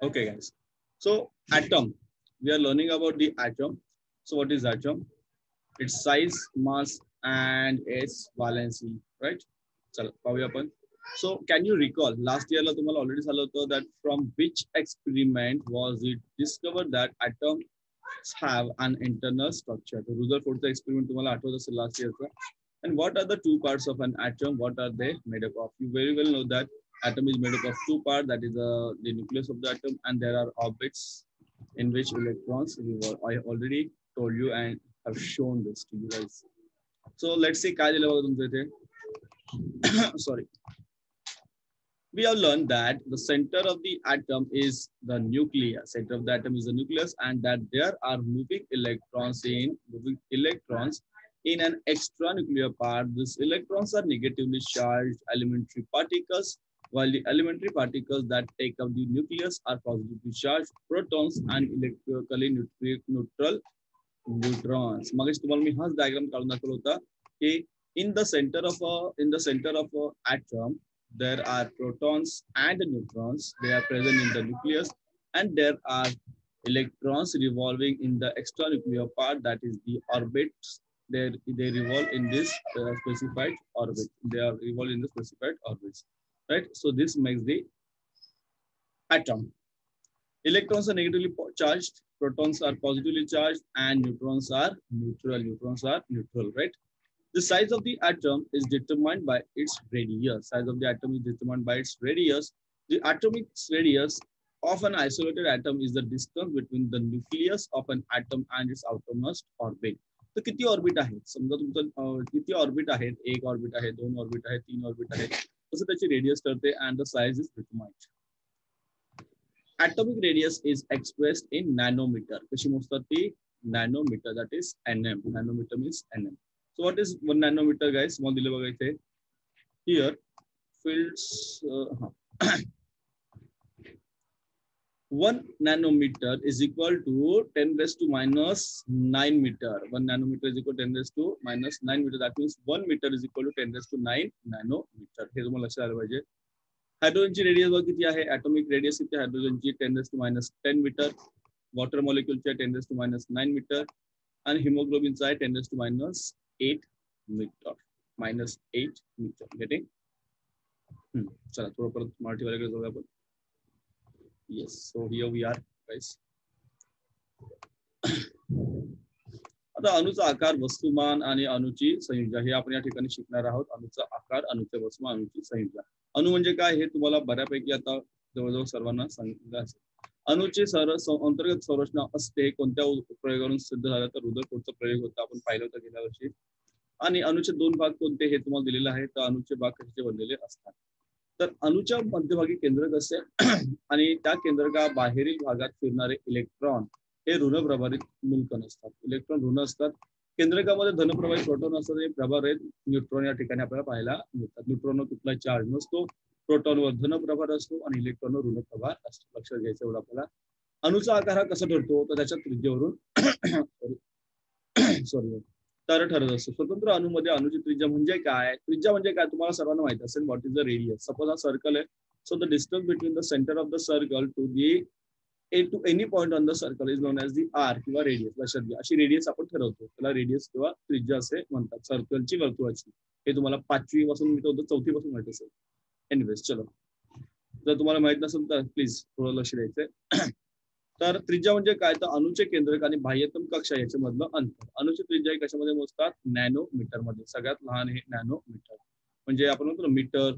Okay, guys. So atom, we are learning about the atom. So what is atom? Its size, mass, and its valency, right? चला पाहूया आपण. So can you recall last year ला तुम्हाला already झालं होतं that from which experiment was it discovered that atoms have an internal structure? The Rutherfordचा experiment तुम्हाला आठवत असेल last yearचा. And what are the two parts of an atom? What are they made up of? You very well know that atom is made up of two parts. That is the nucleus of the atom, and there are orbits in which electrons revolve. I already told you and have shown this to you guys. So let's see काय दिलं बघा तुमच्या इथे. Sorry. We have learned that the center of the atom is the nucleus. Center of the atom is the nucleus, and that there are moving electrons in an extranuclear part. These electrons are negatively charged elementary particles, while the elementary particles that take up the nucleus are positively charged protons and electrically neutral neutrons. मग तुम्हाला मी हाच diagram काढून दाखवला होता की in the center of a atom there are protons and neutrons. They are present in the nucleus, and there are electrons revolving in the extranuclear part, that is the orbits. They revolve in this specified orbit. They are revolved in the specified orbits, right? So this makes the atom. Electrons are negatively charged, protons are positively charged, and neutrons are neutral. Neutrons are neutral, right? The size of the atom is determined by its radius. Size of the atom is determined by its radius. The atomic radius of an isolated atom is the distance between the nucleus of an atom and its outermost orbit. तर किती orbit आहेत? समजा तुमचं किती orbit आहेत? एक orbit आहे, दोन ऑर्बिट आहे, तीन ऑर्बिट आहे. तसं त्याची रेडियस ठरते and the size is determined. Atomic radius is expressed in nanometer. कशी मोजतात ती? Nanometer, that is nm. Nanometer means nm. So what is 1 nanometer, guys? Small दिले बघा इथे. Here, fields. 1 nanometer is equal to 10 raised to minus 9 meter. 1 nanometer is equal to 10 raised to minus 9 meter. That means 1 meter is equal to 10 raised to 9 nanometer. हे तुम्हाला लक्षात आलं पाहिजे. हायड्रोजनची radius बघ किती आहे? ॲटॉमिक रेडियस किती आहे हायड्रोजनची? 10 raised to minus 10 metre. Water मॉलिक्युलची 10 raised to minus 9 मीटर. आणि हिमोग्लोबिनचा आहे 10 raised to minus 8 meter. Minus 8 meter. Getting? चला थोडं परत मराठी वाल्याकडे जाऊया आपण. Yes, so here we are, guys. आता अणूचा आकार, वस्तुमान आणि अणूची संयुजा हे आपण या ठिकाणी शिकणार आहोत. अणूचा आकार, अणूचे वस्तुमान, अणूची संयुजा. अणू म्हणजे काय हे तुम्हाला बऱ्यापैकी आता जवळजवळ सर्वांना सांगितलं असेल. अणूची अंतर्गत संरचना असते. कोणत्या प्रयोगावरून सिद्ध झालं तर रुदरफोर्डचा प्रयोग होता, आपण पाहिलं होतं गेल्या वर्षी. आणि अणूचे दोन भाग कोणते हे तुम्हाला दिलेलं आहे. तर अणूचे भाग कशाचे बनलेले असतात? तर अणूच्या मध्यभागी केंद्रक असेल आणि त्या केंद्रका बाहेरील भागात फिरणारे इलेक्ट्रॉन हे ऋणप्रभारित मूलकण असतात. इलेक्ट्रॉन ऋण असतात. केंद्रकामध्ये धनप्रभारित प्रोटॉन असतात आणि प्रभारित न्यूट्रॉन या ठिकाणी आपल्याला पाहायला मिळतात. न्यूट्रॉनवर कुठला चार्ज नसतो. प्रोटॉनवर धनप्रभार असतो आणि इलेक्ट्रॉनवर ऋणप्रभार असतो. लक्षात घ्यायचं एवढं आपल्याला. अणूचा आकार हा कसा ठरतो तर त्याच्या त्रिज्येवरून सॉरी तर ठरत असतो. स्वतंत्र अणूमध्ये अणूची त्रिज्या म्हणजे काय? त्रिज्या म्हणजे काय तुम्हाला सर्वांना माहित असेल. What is the radius? Suppose हा सर्कल आहे. So the distance between the centre of the circle to any point on the circle is known as the R किंवा रेडियस. लक्षात घ्या अशी रेडियस आपण ठरवतो. त्याला रेडियस किंवा त्रिज्या असे म्हणतात. सर्कलची, वर्तुळाची. हे तुम्हाला 5वी पासून माहित होतं, 4थी पासून माहित असेल. एनिवेज चलो, जर तुम्हाला माहित नसेल तर प्लीज थोडं लक्ष द्यायचंय. तर त्रिज्या म्हणजे काय? तर अणूचे केंद्रक आणि बाह्यतम कक्षा याच्यामधलं अंतर. अणूची त्रिज्या कशामध्ये मोजतात? नॅनोमीटर मध्ये. सगळ्यात लहान हे नॅनोमीटर. म्हणजे आपण म्हणतो ना मीटर.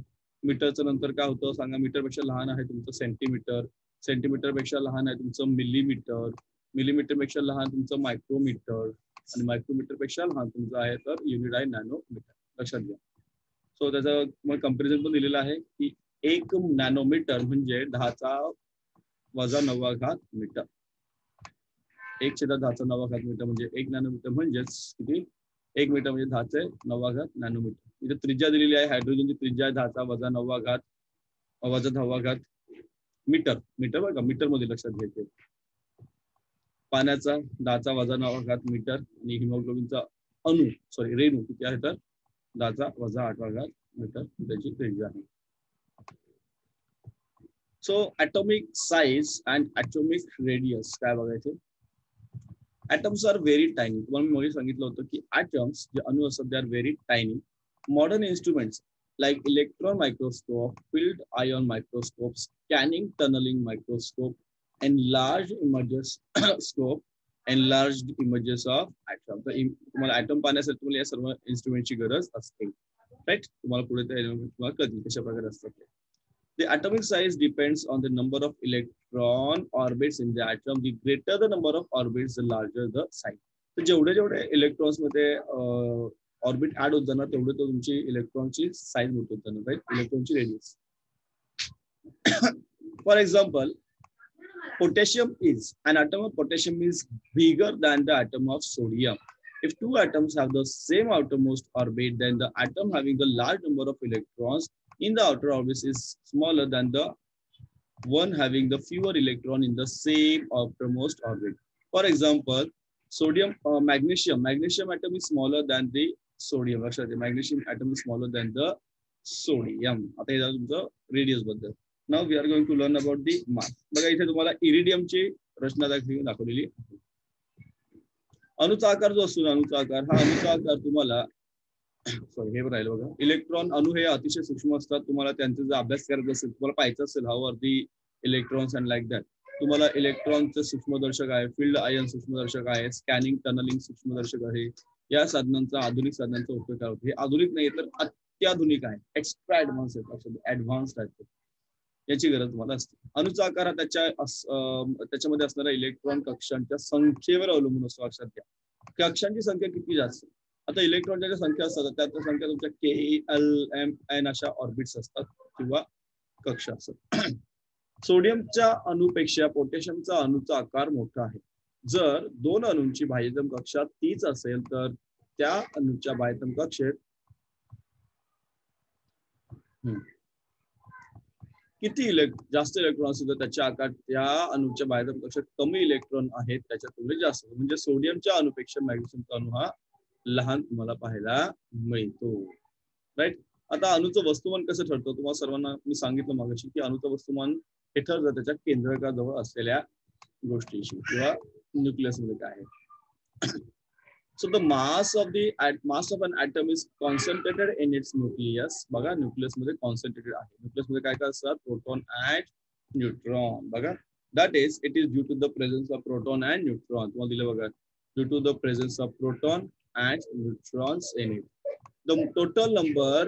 मीटरचं नंतर काय होतं सांगा? मीटरपेक्षा लहान आहे तुमचं सेंटीमीटर. सेंटीमीटरपेक्षा लहान आहे तुमचं मिलीमीटर. मिलीमीटरपेक्षा लहान तुमचं मायक्रोमीटर. आणि मायक्रोमीटरपेक्षा लहान तुमचं आहे तर युनिट आहे नॅनोमीटर. लक्षात घ्या. सो त्याचं मग कंपॅरिझन पण दिलेलं आहे की 1 नॅनोमीटर म्हणजे 10⁻⁹ मीटर. 1/10⁹ मीटर म्हणजे 1 नॅनोमीटर म्हणजेच किती? 1 मीटर म्हणजे 10⁹ नॅनोमीटर. इथे त्रिज्या दिलेली आहे. हायड्रोजनची त्रिज्या आहे 10⁻⁻ मीटर. मीटर बघा, मीटर मध्ये लक्षात घ्यायचे. पाण्याचा 10⁻⁹ मीटर आणि हिमोग्लोबिनचा रेणू किती आहे तर 10⁻⁸ मीटर त्याची त्रिज्या आहे. So atomic size and atomic radius काय बघायचे. atoms are very tiny. तुम्हाला मी सांगितलं होतं की atoms जे अणू असतात they are very tiny. Modern instruments like electron microscope, field ion microscope, scanning tunneling microscope, enlarged images scope, enlarged images of atom. तर तुम्हाला atom पाहण्यासाठी तुम्हाला या सर्व इन्स्ट्रुमेंटची गरज असते. राईट, तुम्हाला पुढे तुम्हाला कळतील कशा प्रकारे असतात ते. The atomic size depends on the number of electron orbits in the atom. The greater the number of orbits, the larger the size. तर जेवढे जेवढे इलेक्ट्रॉन्स मध्ये ऑर्बिट ऍड होत जाणार तेवढे तो तुमची इलेक्ट्रॉनची साईज मोठी होत जाणार, राईट, इलेक्ट्रॉनची radius. For example, potassium is an atom of potassium is bigger than the atom of sodium. If two atoms have the same outermost orbit, then the atom having a large number of electrons in the outer orbit is smaller than the one having the fewer electron in the same outermost orbit. For example, magnesium atom is smaller than the sodium. Magnesium atom is smaller than the sodium. आता हे झालं तुमचं radius बद्दल. Now we are going to learn about the mass. बघा इथे तुम्हाला इरिडियमची रचना दाखवलेली. अणुचा आकार जो असतो, अणुचा आकार, हा अणुचा आकार तुम्हाला हे राहिलं बघा. इलेक्ट्रॉन अणु हे अतिशय सूक्ष्म असतात. तुम्हाला त्यांचा जर अभ्यास करायचा असेल, तुम्हाला पाहायचं असेल how are the electrons and like that, तुम्हाला इलेक्ट्रॉनचं सूक्ष्मदर्शक आहे, फील्ड आयन सूक्ष्मदर्शक आहे, स्कॅनिंग टनलिंग सूक्ष्मदर्शक आहे. या साधनांचा, आधुनिक साधनांचा उपयोग करावा. हे आधुनिक नाही तर अत्याधुनिक आहे, एक्स्ट्रा ऍडव्हान्स आहे, ऍडव्हान्स आहे, याची गरज तुम्हाला असते. अणुचा आकार हा त्याच्यामध्ये असणाऱ्या इलेक्ट्रॉन कक्षांच्या संख्येवर अवलंबून असतो. लक्षात घ्या, कक्षांची संख्या किती जास्त. आता इलेक्ट्रॉनच्या ज्या संख्या असतात त्याच्या संख्या तुमच्या KELMN अशा ऑर्बिट्स असतात किंवा कक्षा असतात. सोडियमच्या अणुपेक्षा पोटॅशियमचा अणुचा आकार मोठा आहे. जर दोन अणूंची बाह्यतम कक्षा तीच असेल तर त्या अणूच्या बाह्यतम कक्षेत किती जास्त इलेक्ट्रॉन असतील तर त्याच्या आकार त्या अणूच्या बाह्यतम कक्षेत कमी इलेक्ट्रॉन आहेत त्याच्या तुलनेत जास्त. म्हणजे सोडियमच्या अणुपेक्षा मॅग्नेशियमचा अणू हा लहान तुम्हाला पाहायला मिळतो. राईट. आता अणुचं वस्तुमान कसं ठरतं, तुम्हाला सर्वांना मी सांगितलं मागाशी की अणुचं वस्तुमान हे ठरतं त्याच्या केंद्रकाजवळ असलेल्या गोष्टीशी किंवा न्यूक्लियस मध्ये काय आहे. So the mass of an atom is concentrated in its nucleus. बघा न्यूक्लियस मध्ये कॉन्सन्ट्रेटेड आहे. न्यूक्लियस मध्ये काय काय असतात, प्रोटॉन अँड न्यूट्रॉन. बघा, that is it is due to the presence of proton and neutron. तुम्हाला दिलं बघा, due to the presence of proton and neutrons in it. The total number,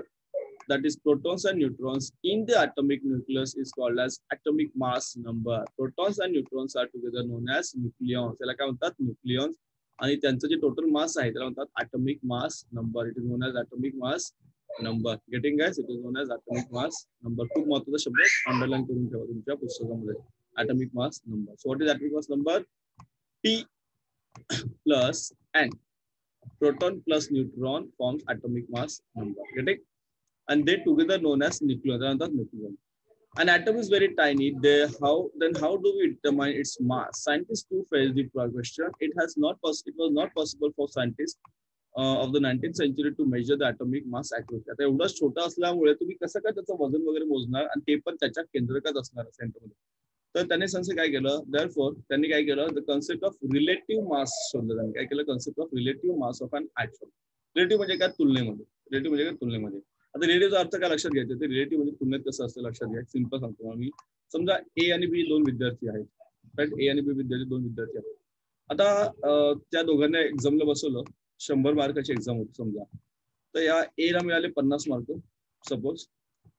that is protons and neutrons in the atomic nucleus, is called as atomic mass number. Protons and neutrons are together known as nucleons. त्याला काय म्हणतात, nucleons. आणि त्यांचं जे total mass आहे त्याला म्हणतात atomic mass number. It is known as atomic mass number. Getting guys, it is known as atomic mass number. खूप महत्त्वाचा शब्द अंडरलाईन करून ठेवा तुमच्या पुस्तकामध्ये, atomic mass number. So what is atomic mass number? P plus N, proton plus neutron forms atomic mass number. Getting? And they together known as nucleon. त्याला म्हणतात nucleon. An atom is very tiny. How do we determine its mass? Scientists too face the question. It was not possible for scientists of the 19th century to measure the atomic mass accurately. आता एवढा छोटा असल्यामुळे तुम्ही कसं काय त्याचं वजन वगैरे मोजणार, आणि ते पण त्याच्या केंद्रकात असणार सेंटरमध्ये. तर त्यांनी संशय काय केलं, therefore त्यांनी काय केलं, the concept of relative mass शोधलं. त्यांनी काय केलं, concept of relative mass of an atom. Relative म्हणजे काय, तुलनेमध्ये. रिलेटिव्ह म्हणजे काय, तुलनेमध्ये. आता रिलेटिव्हचा अर्थ काय लक्षात घ्यायचं, ते रिलेटिव्ह म्हणजे तुलनेत कसं असतं लक्षात घ्या. सिंपल सांगतो मी. समजा ए आणि बी दोन विद्यार्थी आहेत, राईट. ए आणि बी विद्यार्थी दोन विद्यार्थी आहेत. आता त्या दोघांना एक्झामला बसवलं, 100 मार्काची एक्झाम होती समजा. तर या ए ला मिळाले 50 मार्क सपोज,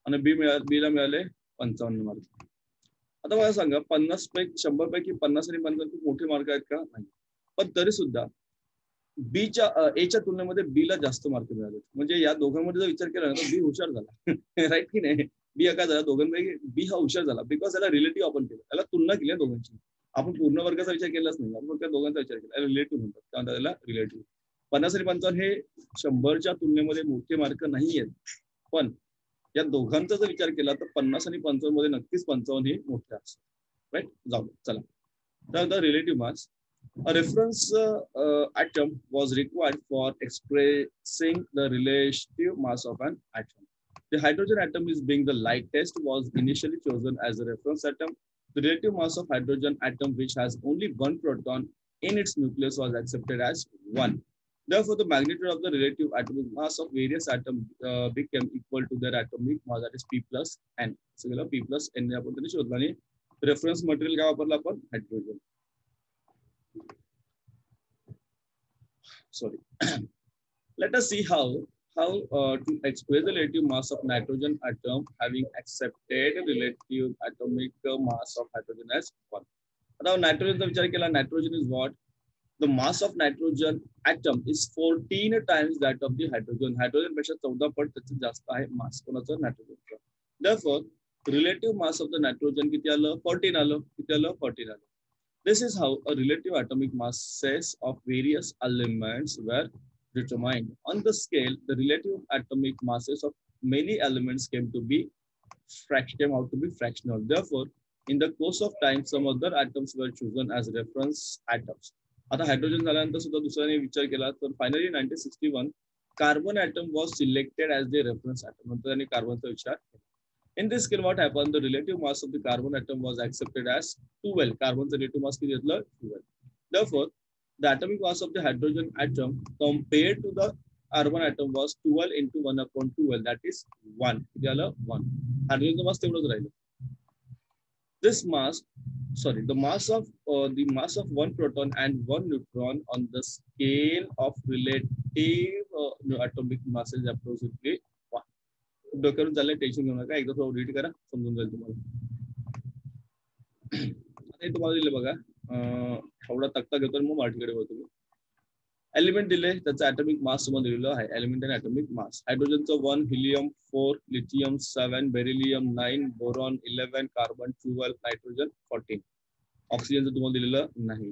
आणि बी ला मिळाले 55 मार्क. आता मला सांगा, 100 पैकी 50 आणि 55 खूप मोठे मार्क आहेत का? नाही. पण तरी सुद्धा एच्या तुलनेमध्ये बी ला जास्त मार्क मिळाले. म्हणजे या दोघांमध्ये जर विचार केला ना तर बी हुशार झाला. राईट की नाही. बी काय झाला, दोघांपैकी बी हा हुशार झाला, बिकॉज त्याला रिलेटिव्ह आपण केलं, त्याला तुलना केली दोघांची. आपण पूर्ण वर्गाचा विचार केलाच नाही, आपण फक्त दोघांचा विचार केला. रिलेटिव्ह म्हणतात, काय म्हणतात त्याला, रिलेटिव्ह. 50 आणि 55 हे 100च्या तुलनेमध्ये मोठे मार्क नाही आहेत, पण या दोघांचा जर विचार केला तर 50 आणि 55 मध्ये नक्कीच 55 हे मोठे असतात. राईट. जाऊ चला. तर relative mass. A reference atom was required for expressing the relative mass of an atom. The hydrogen atom is being the lightest was initially chosen as a reference atom. The relative mass of hydrogen atom, which has only one proton in its nucleus, was accepted as 1. Therefore, the magnitude of the relative atomic mass of various atoms became equal to their atomic mass, that is P plus N. So, P plus N आपण त्यांनी शोधला आणि reference material काय वापरला आपण hydrogen. Sorry. Let us see how to express the relative mass of nitrogen atom having accepted relative atomic mass of hydrogen as 1. Now nitrogen चा विचार केला, nitrogen is what? The mass of nitrogen atom is 14 times that of the hydrogen. Hydrogen पेक्षा 14 पट त्याचं जास्त आहे mass कोणाचं nitrogen. Therefore, relative mass of the nitrogen किती आलं? 14 आलं. किती आलं? 14 आलं. This is how a relative atomic masses of various elements were determined. On the scale, the relative atomic masses of many elements came out to be fractional. Therefore, in the course of time, some other atoms were chosen as reference atoms. आता hydrogen झाल्यानंतर सुद्धा दुसऱ्याने विचार केला तर finally 1961 carbon atom was selected as the reference atom. नंतर त्यांनी कार्बनचा विचार केला. In this scale, what happened? The relative mass of the carbon atom was accepted as 12. Carbon's relative mass किती घेतलं? 12. Therefore, the atomic mass of the hydrogen atom compared to the carbon atom was 12 into 1 upon 12. That is 1. किती आलं? 1. Hydrogen mass तेवढंच राहिलं. This mass, the mass of one proton and one neutron on the scale of relative atomic mass is approximately 1. डोक्यावरून चाललंय, tension घेऊ नका, एकदा थोडं रीड करा, समजून जाईल तुम्हाला. आता तुम्हाला दिले बघा, थोडा तक्ता घेतो मग मराठीकडे होतो मी. एलिमेंट दिले, त्याचा ॲटॉमिक मास तुम्हाला दिलेलं आहे. एलिमेंट आणि ॲटॉमिक मास. हायड्रोजनचं 1, helium 4, lithium 7, beryllium 9, boron 11, carbon 12, nitrogen 14. ऑक्सिजनचं तुम्हाला दिलेलं नाही.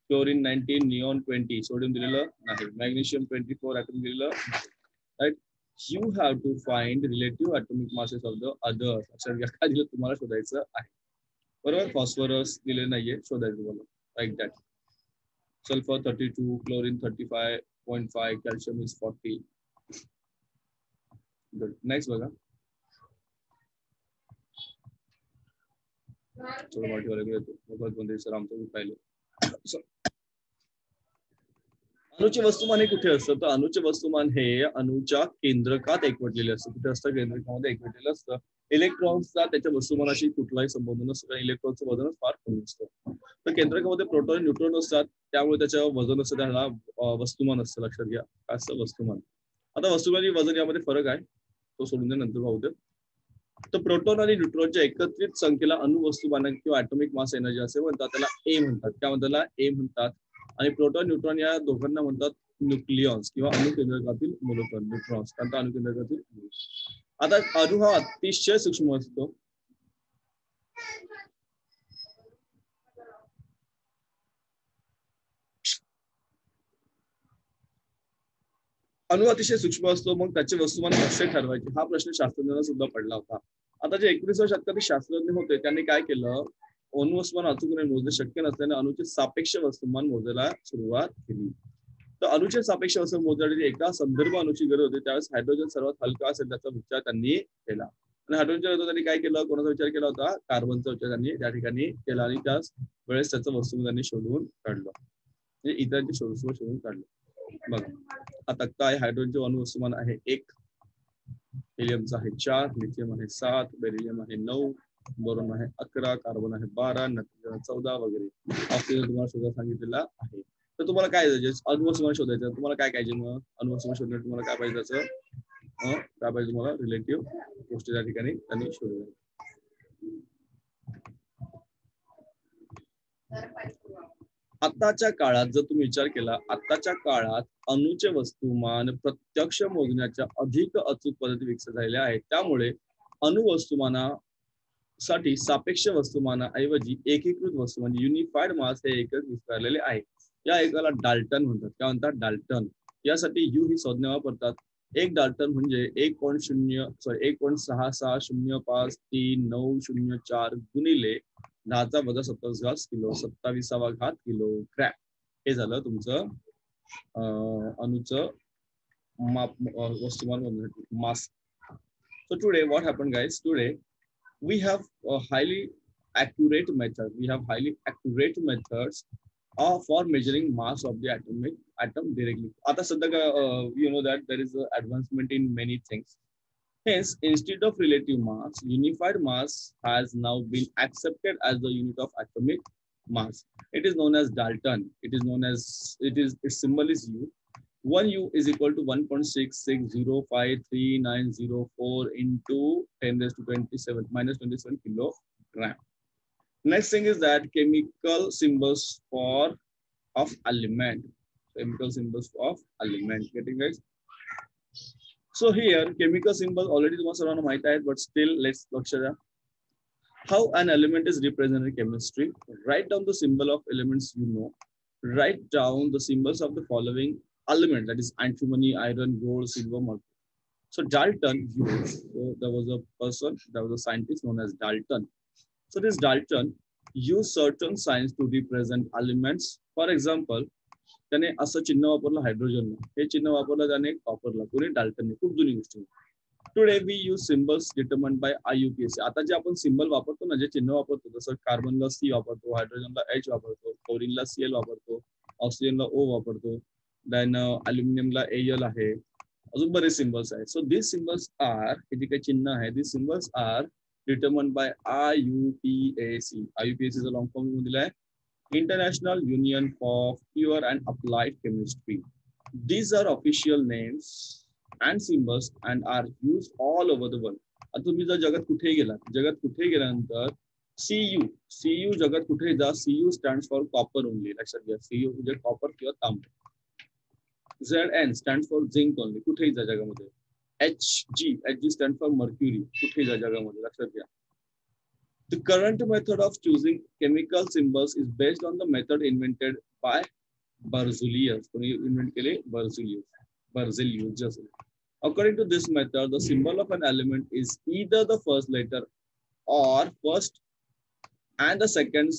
क्लोरीन 19, निऑन 20, सोडियम दिलेलं नाही. मॅग्नेशियम 24, ॲटॉम दिलेलं नाही. Right. You have to find relative atomic masses of the others. अशा काय दिलं तुम्हाला शोधायचं आहे. बरोबर. फॉस्फरस दिले नाहीये, शोधायचं तुम्हाला. Like that. Sulphur 32, chlorine 35.5, calcium is 40. Good. Next बघा. चलो वाटीवर येतो. मोबाईल बंद सर आमचं पाहिलं. अणुचे वस्तुमान हे कुठे असतं? तर अणुचे वस्तुमान हे अणुच्या केंद्रकात एकवटलेले असतं. कुठे असतं? केंद्रकामध्ये एकवटलेलं असतं. इलेक्ट्रॉन्सचा त्याच्या वस्तुमानाशी कुठलाही संबंध नसतो, कारण इलेक्ट्रॉनचं वजन फार कमी असतं. तर केंद्रकामध्ये प्रोटॉन न्यूट्रॉन असतात, त्यामुळे त्याचं वजन असतं, त्याला वस्तुमान असतं. लक्षात घ्या, काय असतं? वस्तुमान. आता वस्तुमान आणि वजन यामध्ये फरक आहे, तो सोडून द्या, नंतर पाहू. तर प्रोटॉन आणि न्यूट्रॉनच्या एकत्रित संख्येला अणुवस्तुमान किंवा ॲटॉमिक मास एनर्जी असे म्हणतात. त्याला ए म्हणतात. त्यामध्ये त्याला ए म्हणतात. आणि प्रोटॉन न्यूट्रॉन या दोघांना म्हणतात न्यूक्लियॉन्स किंवा अणुकेंद्रकातील मूलकण. न्यूट्रॉन्स कारण अणुकेंद्रकातील. आता अणु हा अतिशय सूक्ष्म असतो. अणु अतिशय सूक्ष्म असतो, मग त्याचे वस्तुमान कसे ठरवायचे हा प्रश्न शास्त्रज्ञांना सुद्धा पडला होता. आता जे 19व्या शतकातील शास्त्रज्ञ होते त्यांनी काय केलं? अणुवस्तुमान अचूकपणे मोजणे शक्य नसल्याने अणुचे सापेक्ष वस्तुमान मोजायला सुरुवात केली. तर अणुचे सापेक्ष वस्तुमान मोजण्यासाठी एका संदर्भ अणुची गरज होती. त्यावेळेस हायड्रोजन सर्वात हलका असेल त्याचा विचार त्यांनी केला. आणि हायड्रोजन त्यांनी काय केलं? कोणाचा विचार केला होता? कार्बनचा विचार त्यांनी त्या ठिकाणी केला आणि त्याच वेळेस त्याचं वस्तुमान त्यांनी शोधून काढलं, म्हणजे इतरांचे शोधून काढलं. बघा, हा तक्ता आहे. हायड्रोजनचे अणुवस्तुमान आहे 1, हिलियमचा आहे 4, लिथियम आहे 7, बेरिलियम आहे 9, बोरॉन आहे 11, कार्बन आहे 12, नायट्रोजन 14 वगैरे. ऑक्सिजन तुम्हाला शोधा सांगितलेला आहे. तर तुम्हाला काय अणुवस्तुमान शोधायचं? तुम्हाला काय पाहिजे? मग अणुवस्तुमान शोधण्यासाठी तुम्हाला काय पाहिजे? त्याचं काय पाहिजे तुम्हाला? रिलेटिव्ह गोष्टी त्या ठिकाणी त्यांनी शोधल्या. आताच्या काळात जर तुम्ही विचार केला, आताच्या काळात अणुचे वस्तुमान प्रत्यक्ष मोजण्याच्या अधिक अचूक पद्धती विकसित झालेल्या आहेत. त्यामुळे अणुवस्तुमानासाठी सापेक्ष वस्तुमानाऐवजी एकीकृत वस्तुमान युनिफाईड मास हे एकक विस्तारलेले आहे. या एकाला डाल्टन म्हणतात. काय म्हणतात? डाल्टन. यासाठी यू ही संज्ञा वापरतात. एक डाल्टन म्हणजे 1.66053904 गुणिले 10⁻⁻⁷ किलो 27वा किलो ग्रॅम. हे झालं तुमचं अणुचं माप, वस्तुमान मास. So today, what happened, guys? Today we have a highly accurate method. We have highly accurate methods for measuring mass of the atom directly. आता सध्या you know that there is an advancement in many things. Hence, instead of relative mass, unified mass has now been accepted as the unit of atomic mass. It is known as Dalton. It is known as its symbol is U. 1U is equal to 1.66053904 into 10 raised to 27 minus 27 kilogram. Next thing is that chemical symbols of element. Chemical symbols of element. Getting guys? So here chemical symbol already तुम्हाला माहित आहेत, but still let's look at how an element is represented in chemistry. Write down the symbol of elements you know. Write down the symbols of the following element, that is antimony, iron, gold, silver, mercury. So Dalton used, so there was a person, there was a scientist known as Dalton. So this Dalton used certain signs to represent elements. For example, त्याने असं चिन्ह वापरलं हायड्रोजनला, हे चिन्ह वापरलं त्याने कॉपरला, कोणी डाल्टनने. खूप जुनी गोष्ट. Today we use symbols determined by IUPAC. आता जे आपण सिम्बल वापरतो ना, जे चिन्ह वापरतो, जसं कार्बनला C वापरतो, हायड्रोजनला H वापरतो, क्लोरीनला Cl वापरतो, ऑक्सिजनला O वापरतो, देन अल्युमिनियमला Al आहे, अजून बरेच सिम्बल्स आहेत. सो दिस सिम्बल्स आर, हे जे काही चिन्ह आहे, this symbols are determined by IUPAC. IUPACचा लॉंग फॉर्म दिला आहे, International Union for Pure and Applied Chemistry. These are official names and symbols and are used all over the world. आता तुम्ही जर जगात कुठेही गेल्यानंतर CU जगात कुठेही जा, CU stands for copper only. लक्षात घ्या, CU म्हणजे कॉपर किंवा तांबे. ZN stands for zinc only. कुठेही जा जगामध्ये. HG stands for mercury. कुठेही जा जगामध्ये. लक्षात घ्या. The current method of choosing chemical symbols is based on the method invented by Berzelius. Berzelius. According to this method, the symbol of an element is either the first letter or first and the second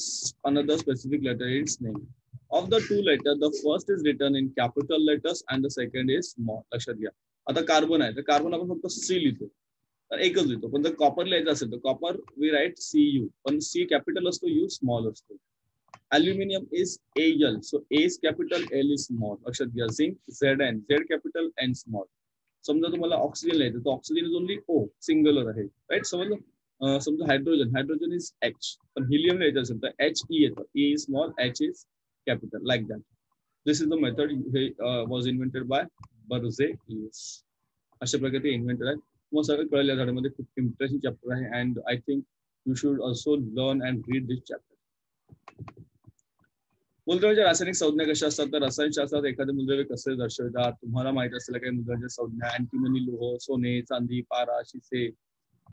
another specific letter in its name. Of the two letters, the first is written in capital letters and the second is small. लक्षात घ्या. आता carbon आहे, तर carbon आपण फक्त C लिहितो. तर एकच लिहितो, पण जर कॉपर लिहायचं असेल तर कॉपर वी राईट CU, पण C कॅपिटल असतो, U स्मॉल असतो. Aluminium is AL, so A is capital, L is small. लक्षात घ्या. Zinc ZN, Z capital, N small. समजा तुम्हाला ऑक्सिजन लिहायचं तर oxygen is only O, singular आहे, राईट. समजलं. समजा हायड्रोजन इज H, पण हिलियम लिहायचं असेल तर HE येतं, E is small, H is capital, like that. This is the method was invented by Berzelius. अशा प्रकारे इन्व्हेंटेड आहे. मग सगळं कळलं. या झाडामध्ये खूप इंटरेस्टिंग चॅप्टर आहे and I think you should also learn and read this chapter. मूलद्रव्याच्या रासायनिक संज्ञा कशा असतात, तर रसायनशास्त्रात एखादे मूलद्रव्य कसे दर्शवतात. तुम्हाला माहित असलेल्या काही मूलद्रव्याच्या संज्ञा अँटिमनी, लोह, सोने, चांदी, पारा, शिसे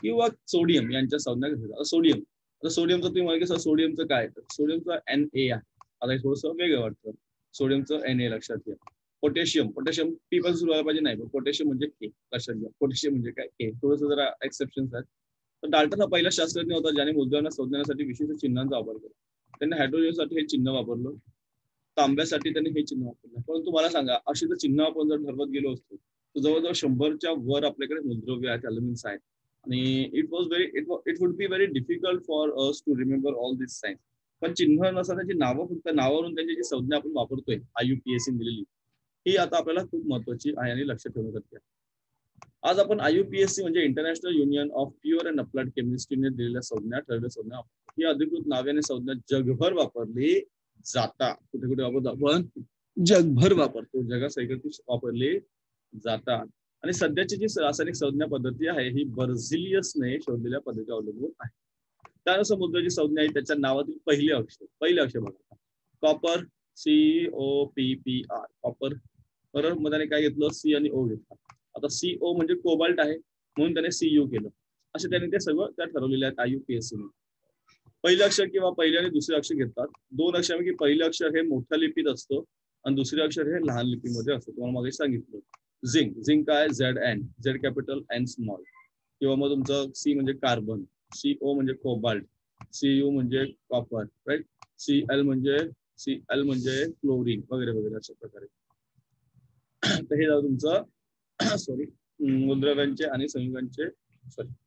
किंवा सोडियम यांच्या संज्ञा कशा असतात. सोडियम, आता सोडियमचं तुम्ही म्हणाल की सोडियमचं काय, तर सोडियमचं Na आहे. आता हे थोडंसं वेगळं वाटतं. सोडियमचं Na लक्षात घ्या. पोटॅशियम P पासून सुरू व्हायला पाहिजे, नाही, पण पोटॅशियम म्हणजे K. लक्षात घ्या. पोटॅशियम म्हणजे काय, K. थोडंसं जरा एक्सेप्शन्स आहेत. तर डाल्टन हा पहिला शास्त्रज्ञ होता ज्याने मूलद्रव्यांना संज्ञासाठी विशिष्ट चिन्हांचा वापर केला. त्यांनी हायड्रोजनसाठी हे चिन्ह वापरलं, तांब्यासाठी त्यांनी हे चिन्ह वापरलं. परंतु मला सांगा, अशी जर चिन्ह आपण जर ठरवत गेलो असतो तर जवळजवळ 100च्या वर आपल्याकडे मूलद्रव्य आहेत, एलिमेंट्स आहेत, आणि it would be very difficult for us to remember all this science. पण चिन्ह नसताना त्याची नावं, फक्त नावावरून त्यांची जी संज्ञा आपण वापरतोय IUPAC दिलेली, ही आता आपल्याला खूप महत्वाची आहे आणि लक्षात ठेवण्यासारखी आहे. आज आपण IUPAC म्हणजे international union of pure and applied केमिस्ट्रीने दिलेल्या संज्ञा, ठरवलेल्या संज्ञा, ही अधिकृत नावे आणि संज्ञा जगभर वापरली जातात. कुठे कुठे वापरतो आपण, जगभर वापरतो, जगासहित वापरले जातात. आणि सध्याची जी रासायनिक संज्ञा पद्धती आहे ही बर्झिलियसने शोधलेल्या पद्धती अवलंबून आहे. त्यानुसार मूलद्रव्याची संज्ञा आहे त्याच्या नावातील पहिले अक्षर बघा. Copper COPPR, copper. बरोबर, मग त्याने काय घेतलं, C आणि O घेतला. आता CO म्हणजे कोबाल्ट आहे म्हणून त्याने CU केलं. असे त्याने ते सगळं त्या ठरवलेल्या आहेत IUPAC ने. पहिलं अक्षर किंवा पहिले आणि दुसरे अक्षर घेतात. 2 अक्षरांपैकी पहिलं अक्षर हे मोठ्या लिपीत असतं आणि दुसरे अक्षर हे लहान लिपीमध्ये असतं. तुम्हाला मागे सांगितलं. झिंक काय, ZN, Z capital, N small. किंवा मग तुमचं C म्हणजे कार्बन, CO म्हणजे कोबाल्ट, CU म्हणजे कॉपर, राईट. CL म्हणजे क्लोरीन वगैरे वगैरे अशा प्रकारे. तर हे जाऊ तुमचं मूलद्रव्यांचे आणि संयुगांचे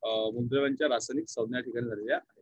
मूलद्रव्यांच्या रासायनिक संज्ञा ठिकाणी झालेल्या आहेत.